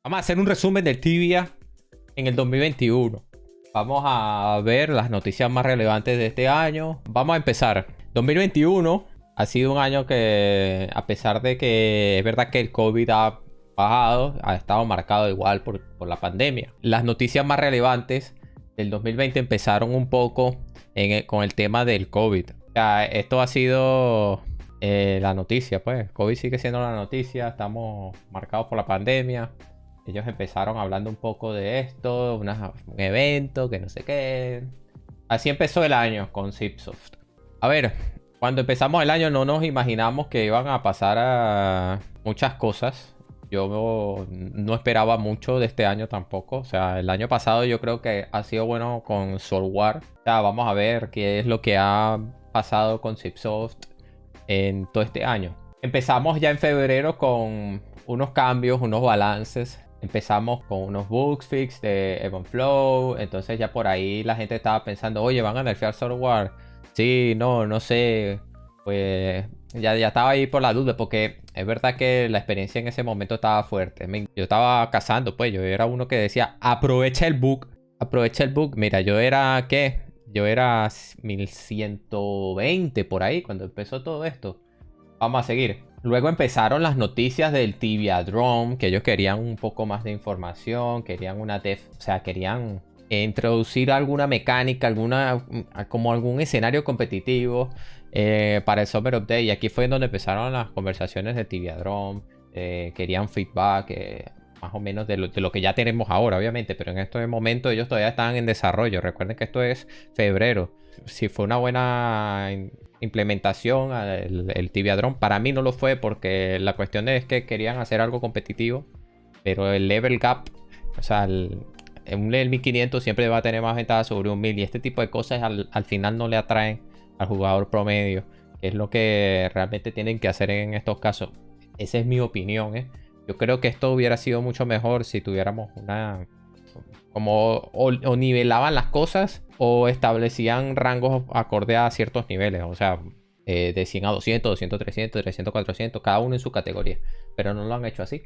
Vamos a hacer un resumen del Tibia en el 2021. Vamos a ver las noticias más relevantes de este año. Vamos a empezar. 2021 ha sido un año que, a pesar de que es verdad que el COVID ha bajado, ha estado marcado igual por la pandemia. Las noticias más relevantes del 2020 empezaron un poco con el tema del COVID. O sea, esto ha sido la noticia, pues. COVID sigue siendo la noticia. Estamos marcados por la pandemia. Ellos empezaron hablando un poco de esto, un evento, que no sé qué. Así empezó el año con Zipsoft. A ver, cuando empezamos el año no nos imaginamos que iban a pasar a muchas cosas. Yo no esperaba mucho de este año tampoco. O sea, el año pasado yo creo que ha sido bueno con Soulwar. O sea, vamos a ver qué es lo que ha pasado con Zipsoft en todo este año. Empezamos ya en febrero con unos cambios, unos balances. Empezamos con unos bugs fix de Evenflow. Entonces ya por ahí la gente estaba pensando, oye, ¿van a nerfear Soulwar? Sí, no sé. Pues ya estaba ahí por la duda, porque es verdad que la experiencia en ese momento estaba fuerte. Yo estaba cazando, pues yo era uno que decía, aprovecha el bug. Aprovecha el bug. Mira, yo era, ¿qué? Yo era 1120 por ahí cuando empezó todo esto. Vamos a seguir. Luego empezaron las noticias del Tibia Drone, que ellos querían un poco más de información, querían una o sea, querían introducir alguna mecánica, como algún escenario competitivo para el Summer Update. Y aquí fue donde empezaron las conversaciones de Tibia Drone. Querían feedback, más o menos de lo que ya tenemos ahora, obviamente, pero en este momento ellos todavía están en desarrollo. Recuerden que esto es febrero. Si fue una buena implementación el Tibia Drone, para mí no lo fue, porque la cuestión es que querían hacer algo competitivo, pero el level gap, o sea, un level 1500 siempre va a tener más ventaja sobre un 1000, y este tipo de cosas al final no le atraen al jugador promedio, que es lo que realmente tienen que hacer en estos casos. Esa es mi opinión, ¿eh? Yo creo que esto hubiera sido mucho mejor si tuviéramos una... como o nivelaban las cosas o establecían rangos acorde a ciertos niveles. O sea, de 100 a 200, 200 a 300, 300 a 400, cada uno en su categoría. Pero no lo han hecho así.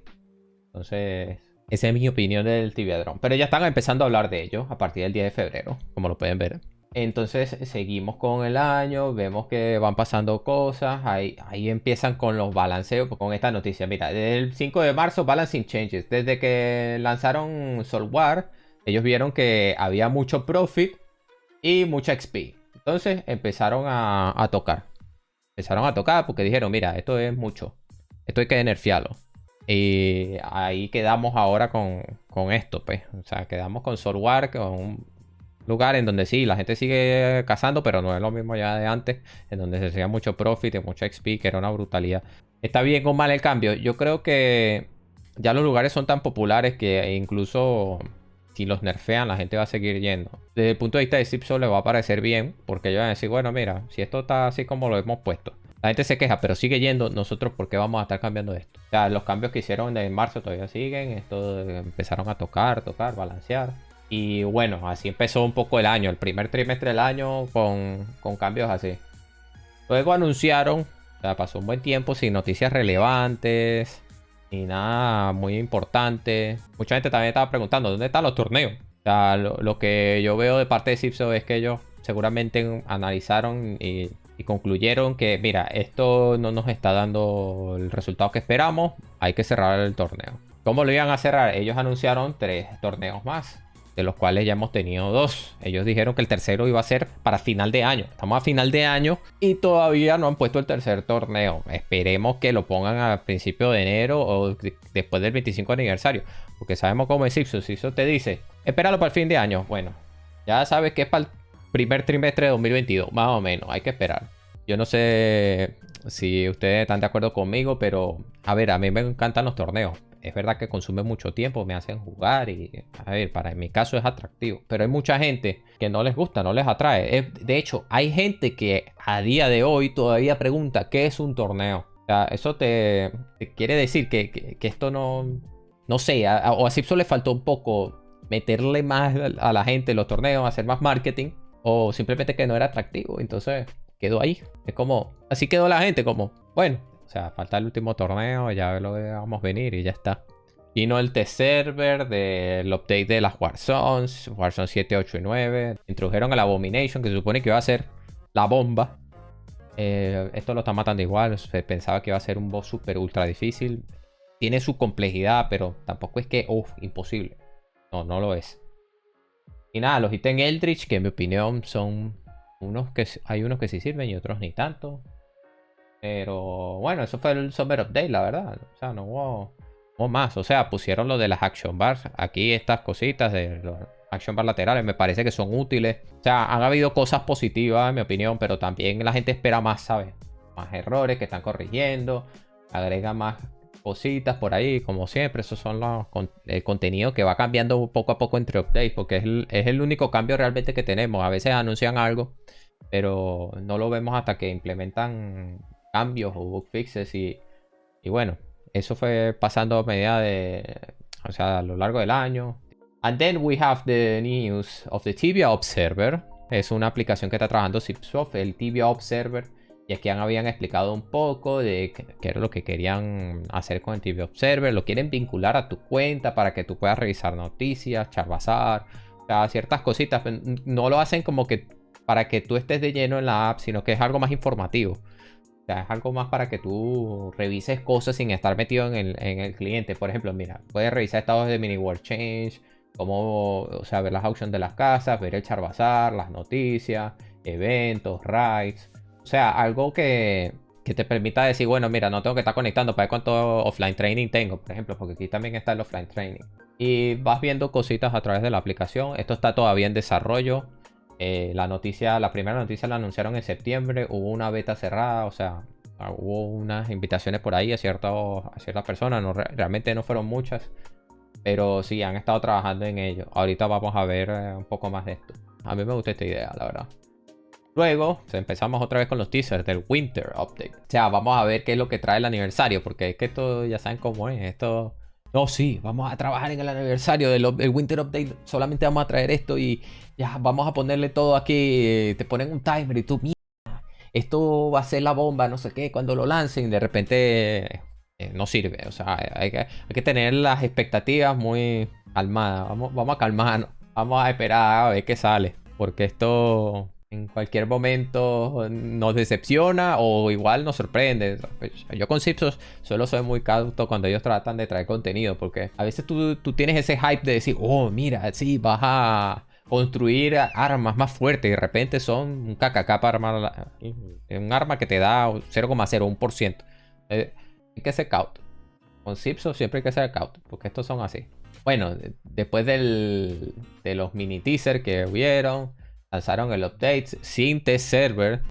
Entonces, esa es mi opinión del Tibia Drone. Pero ya están empezando a hablar de ello a partir del 10 de febrero, como lo pueden ver. Entonces seguimos con el año, vemos que van pasando cosas, ahí empiezan con los balanceos, con esta noticia. Mira, desde el 5 de marzo, Balancing Changes. Desde que lanzaron Soulwar, ellos vieron que había mucho profit y mucha XP. Entonces empezaron a tocar. Empezaron a tocar porque dijeron, mira, esto es mucho. Esto hay que nerfearlo. Y ahí quedamos ahora con esto, pues. O sea, quedamos con Soulwar, con un lugar en donde sí, la gente sigue cazando, pero no es lo mismo ya de antes, en donde se hacía mucho profit y mucha XP, que era una brutalidad. ¿Está bien o mal el cambio? Yo creo que ya los lugares son tan populares que incluso si los nerfean, la gente va a seguir yendo. Desde el punto de vista de Zipsoft le va a parecer bien, porque ellos van a decir, bueno, mira, si esto está así como lo hemos puesto, la gente se queja, pero sigue yendo, nosotros ¿por qué vamos a estar cambiando esto? O sea, los cambios que hicieron en marzo todavía siguen, esto empezaron a tocar, balancear. Y bueno, así empezó un poco el año, el primer trimestre del año con cambios así. Luego anunciaron, o sea, pasó un buen tiempo sin noticias relevantes ni nada muy importante. Mucha gente también estaba preguntando, ¿dónde están los torneos? O sea, lo que yo veo de parte de Zipsoft es que ellos seguramente analizaron y concluyeron que, mira, esto no nos está dando el resultado que esperamos, hay que cerrar el torneo. ¿Cómo lo iban a cerrar? Ellos anunciaron 3 torneos más, de los cuales ya hemos tenido 2. Ellos dijeron que el tercero iba a ser para final de año. Estamos a final de año y todavía no han puesto el tercer torneo. Esperemos que lo pongan a principio de enero o después del 25 aniversario. Porque sabemos cómo es Zipsoft. Si eso te dice, espéralo para el fin de año. Bueno, ya sabes que es para el primer trimestre de 2022. Más o menos, hay que esperar. Yo no sé si ustedes están de acuerdo conmigo, pero a ver, a mí me encantan los torneos. Es verdad que consume mucho tiempo, me hacen jugar y, a ver, en mi caso es atractivo. Pero hay mucha gente que no les gusta, no les atrae. De hecho, hay gente que a día de hoy todavía pregunta ¿qué es un torneo? O sea, eso te quiere decir que esto no sé, o a Zipsoft le faltó un poco meterle más a la gente en los torneos, hacer más marketing, o simplemente que no era atractivo. Entonces quedó ahí. Es como, así quedó la gente, como, bueno. O sea, falta el último torneo, ya lo dejamos venir y ya está. Vino el test server del update de las Warzones, Warzone 7, 8 y 9. Introdujeron el Abomination, que se supone que iba a ser la bomba. Esto lo está matando igual. Se pensaba que iba a ser un boss super ultra difícil. Tiene su complejidad, pero tampoco es que, imposible. No, no lo es. Y nada, los ítems Eldritch, que en mi opinión son hay unos que sí sirven y otros ni tanto. Pero bueno, eso fue el Summer Update, la verdad. O sea, no hubo más. O sea, pusieron lo de las Action Bars. Aquí estas cositas de los Action Bars laterales me parece que son útiles. O sea, han habido cosas positivas, en mi opinión, pero también la gente espera más, ¿sabes? Más errores que están corrigiendo. Agrega más cositas por ahí, como siempre. Esos son el contenido que va cambiando poco a poco entre updates, porque es el único cambio realmente que tenemos. A veces anuncian algo, pero no lo vemos hasta que implementan cambios o bug fixes y bueno, eso fue pasando a medida o sea, a lo largo del año. And then we have the news of the Tibia Observer. Es una aplicación que está trabajando Zipsoft, el Tibia Observer. Y aquí habían explicado un poco de qué era lo que querían hacer con el Tibia Observer. Lo quieren vincular a tu cuenta para que tú puedas revisar noticias, Charbazar, o sea, ciertas cositas. No lo hacen como que para que tú estés de lleno en la app, sino que es algo más informativo. O sea, es algo más para que tú revises cosas sin estar metido en el cliente. Por ejemplo, mira, puedes revisar estados de Mini World Change, o sea, ver las auctions de las casas, ver el Charbazar, las noticias, eventos, raids. O sea, algo que te permita decir, bueno, mira, no tengo que estar conectando para ver cuánto offline training tengo, por ejemplo, porque aquí también está el offline training. Y vas viendo cositas a través de la aplicación. Esto está todavía en desarrollo. La primera noticia la anunciaron en septiembre. Hubo una beta cerrada, o sea, hubo unas invitaciones por ahí a ciertas personas. Realmente no fueron muchas, pero sí, han estado trabajando en ello. Ahorita vamos a ver un poco más de esto. A mí me gusta esta idea, la verdad. Luego empezamos otra vez con los teasers del Winter Update. O sea, vamos a ver qué es lo que trae el aniversario, porque es que esto ya saben cómo es. Esto... No, sí, vamos a trabajar en el aniversario del Winter Update. Solamente vamos a traer esto y ya vamos a ponerle todo aquí. Te ponen un timer y tú, mierda, esto va a ser la bomba, no sé qué. Cuando lo lancen, de repente no sirve. O sea, hay que tener las expectativas muy calmadas. Vamos a calmarnos. Vamos a esperar a ver qué sale. Porque esto en cualquier momento nos decepciona o igual nos sorprende. Yo con Zipsoft solo soy muy cauto cuando ellos tratan de traer contenido, porque a veces tú tienes ese hype de decir, oh, mira, sí, vas a construir armas más fuertes y de repente son un KKK para armar un arma que te da 0,01%. Hay que ser cauto. Con Zipsoft siempre hay que ser cauto, porque estos son así. Bueno, después de los mini teaser que hubieron, lanzaron el update sin test server.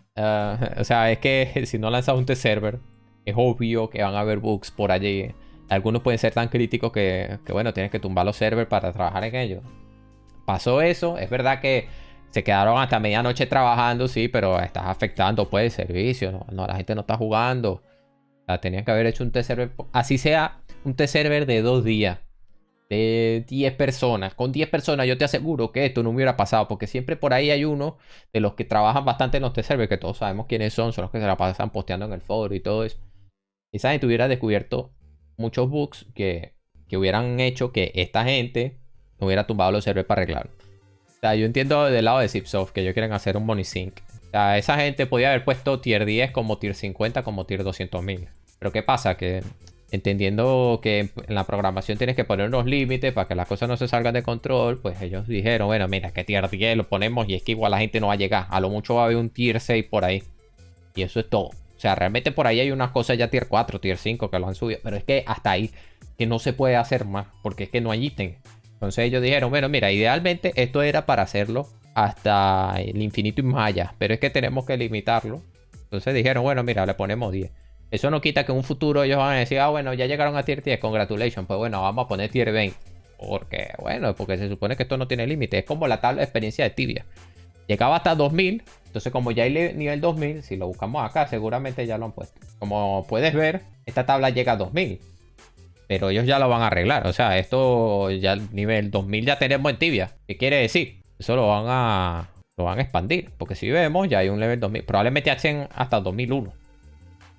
O sea, es que si no lanzas un test server, es obvio que van a haber bugs por allí. Algunos pueden ser tan críticos que bueno, tienes que tumbar los servers para trabajar en ellos. Pasó eso. Es verdad que se quedaron hasta medianoche trabajando, sí, pero estás afectando pues el servicio. No, la gente no está jugando. O sea, tenían que haber hecho un test server. Así sea, un test server de 2 días. De 10 personas. Con 10 personas yo te aseguro que esto no hubiera pasado. Porque siempre por ahí hay uno de los que trabajan bastante en los test servers, que todos sabemos quiénes son. Son los que se la pasan posteando en el foro y todo eso. Esa gente hubiera descubierto muchos bugs que hubieran hecho que esta gente no hubiera tumbado los servers para arreglarlo. O sea, yo entiendo del lado de Zipsoft que ellos quieren hacer un money sync. O sea, esa gente podía haber puesto tier 10 como tier 50 como tier 200.000. Pero ¿qué pasa? Que entendiendo que en la programación tienes que poner unos límites para que las cosas no se salgan de control, pues ellos dijeron, bueno, mira, que tier 10 lo ponemos y es que igual la gente no va a llegar. A lo mucho va a haber un tier 6 por ahí. Y eso es todo. O sea, realmente por ahí hay unas cosas ya tier 4, tier 5 que lo han subido. Pero es que hasta ahí que no se puede hacer más, porque es que no hay ítem. Entonces ellos dijeron, bueno, mira, idealmente esto era para hacerlo hasta el infinito y más allá. Pero es que tenemos que limitarlo. Entonces dijeron, bueno, mira, le ponemos 10. Eso no quita que en un futuro ellos van a decir, ah, bueno, ya llegaron a tier 10, congratulations. Pues bueno, vamos a poner tier 20. Porque, bueno, porque se supone que esto no tiene límite. Es como la tabla de experiencia de Tibia. Llegaba hasta 2000. Entonces, como ya hay nivel 2000, si lo buscamos acá, seguramente ya lo han puesto. Como puedes ver, esta tabla llega a 2000. Pero ellos ya lo van a arreglar. O sea, esto ya nivel 2000 ya tenemos en Tibia. ¿Qué quiere decir? Eso lo van a expandir. Porque si vemos, ya hay un level 2000. Probablemente hacen hasta 2001.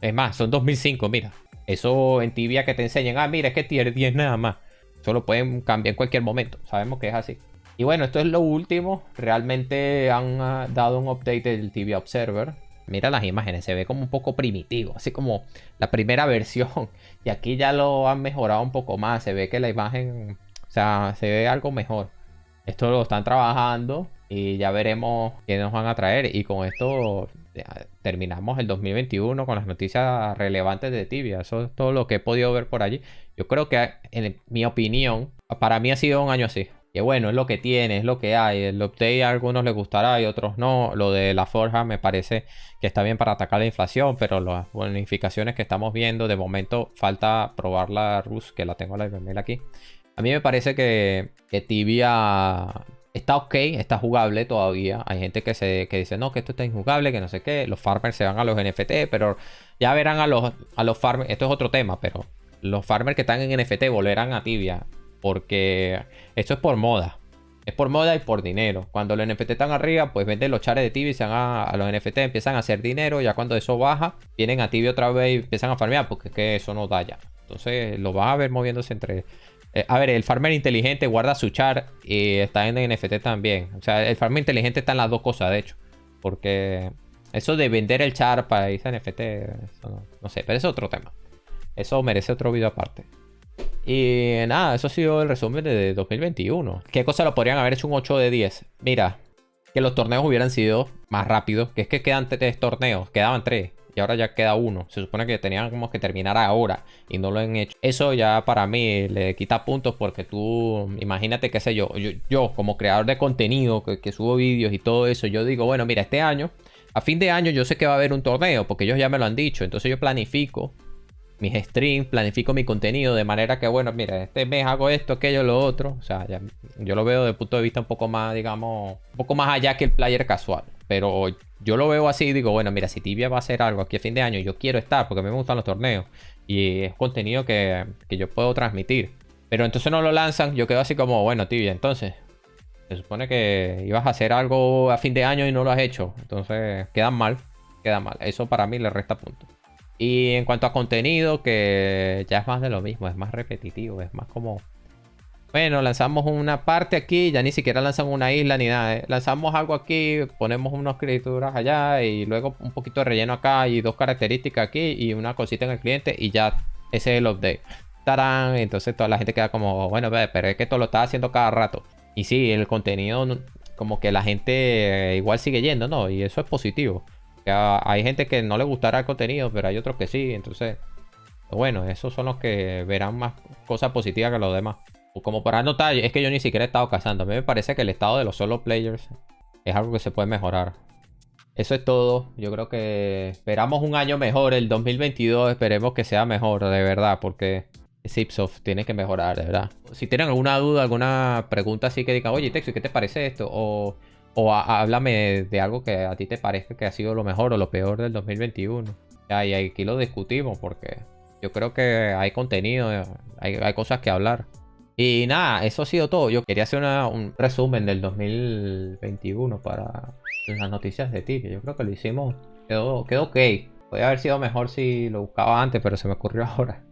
Es más, son 2005, mira. Eso en Tibia que te enseñan, ah, mira, es que tier 10 nada más. Eso lo pueden cambiar en cualquier momento. Sabemos que es así. Y bueno, esto es lo último. Realmente han dado un update del TV Observer. Mira las imágenes, se ve como un poco primitivo, así como la primera versión. Y aquí ya lo han mejorado un poco más. Se ve que la imagen, o sea, se ve algo mejor. Esto lo están trabajando y ya veremos qué nos van a traer. Y con esto terminamos el 2021 con las noticias relevantes de Tibia. Eso es todo lo que he podido ver por allí. Yo creo que, en mi opinión, para mí ha sido un año así. Que bueno, es lo que tiene, es lo que hay. El update a algunos les gustará y a otros no. Lo de la forja me parece que está bien para atacar la inflación, pero las bonificaciones que estamos viendo, de momento falta probar la Rus, que la tengo la email aquí. A mí me parece que Tibia está ok, está jugable todavía. Hay gente que dice, no, que esto está injugable, que no sé qué. Los farmers se van a los NFT, pero ya verán a los farmers. Esto es otro tema, pero los farmers que están en NFT volverán a Tibia. Porque esto es por moda. Es por moda y por dinero. Cuando los NFT están arriba, pues venden los chares de Tibia y se van a los NFT, empiezan a hacer dinero. Ya cuando eso baja, vienen a Tibia otra vez y empiezan a farmear, porque es que eso no da ya. Entonces lo vas a ver moviéndose entre... a ver, el farmer inteligente guarda su char y está en NFT también. O sea, el farmer inteligente está en las dos cosas, de hecho. Porque eso de vender el char para irse a NFT, eso no sé, pero es otro tema. Eso merece otro video aparte. Y nada, eso ha sido el resumen de 2021. ¿Qué cosa lo podrían haber hecho un 8 de 10? Mira, que los torneos hubieran sido más rápidos. Que es que quedan 3 torneos, quedaban 3. Y ahora ya queda 1. Se supone que teníamos que terminar ahora y no lo han hecho. Eso ya para mí le quita puntos porque tú, imagínate, qué sé yo como creador de contenido que subo vídeos y todo eso, yo digo, bueno, mira, este año, a fin de año yo sé que va a haber un torneo porque ellos ya me lo han dicho. Entonces yo planifico mis streams, planifico mi contenido de manera que, bueno, mira, este mes hago esto, aquello, lo otro. O sea, ya, yo lo veo desde el punto de vista un poco más, digamos, un poco más allá que el player casual. Pero yo lo veo así y digo, bueno, mira, si Tibia va a hacer algo aquí a fin de año, yo quiero estar porque a mí me gustan los torneos. Y es contenido que yo puedo transmitir. Pero entonces no lo lanzan, yo quedo así como, bueno, Tibia, entonces se supone que ibas a hacer algo a fin de año y no lo has hecho. Entonces quedan mal, queda mal. Eso para mí le resta puntos. Y en cuanto a contenido, que ya es más de lo mismo, es más repetitivo, es más como... Bueno, lanzamos una parte aquí, ya ni siquiera lanzan una isla ni nada. Lanzamos algo aquí, ponemos unas escrituras allá y luego un poquito de relleno acá y 2 características aquí y una cosita en el cliente y ya ese es el update. ¡Tarán! Entonces toda la gente queda como, bueno, pero es que esto lo está haciendo cada rato. Y sí, el contenido como que la gente igual sigue yendo, ¿no? Y eso es positivo. Hay gente que no le gustará el contenido, pero hay otros que sí. Entonces, bueno, esos son los que verán más cosas positivas que los demás. Como para notar, es que yo ni siquiera he estado cazando. A mí me parece que el estado de los solo players es algo que se puede mejorar. Eso es todo. Yo creo que esperamos un año mejor. El 2022 esperemos que sea mejor, de verdad. Porque Zipsoft tiene que mejorar, de verdad. Si tienen alguna duda, alguna pregunta así que digan, oye, Texo, ¿qué te parece esto? O háblame de algo que a ti te parezca que ha sido lo mejor o lo peor del 2021. Ya, y aquí lo discutimos porque yo creo que hay contenido, hay cosas que hablar. Y nada, eso ha sido todo. Yo quería hacer un resumen del 2021 para las noticias de ti, que yo creo que lo hicimos. Quedó ok. Podría haber sido mejor si lo buscaba antes, pero se me ocurrió ahora.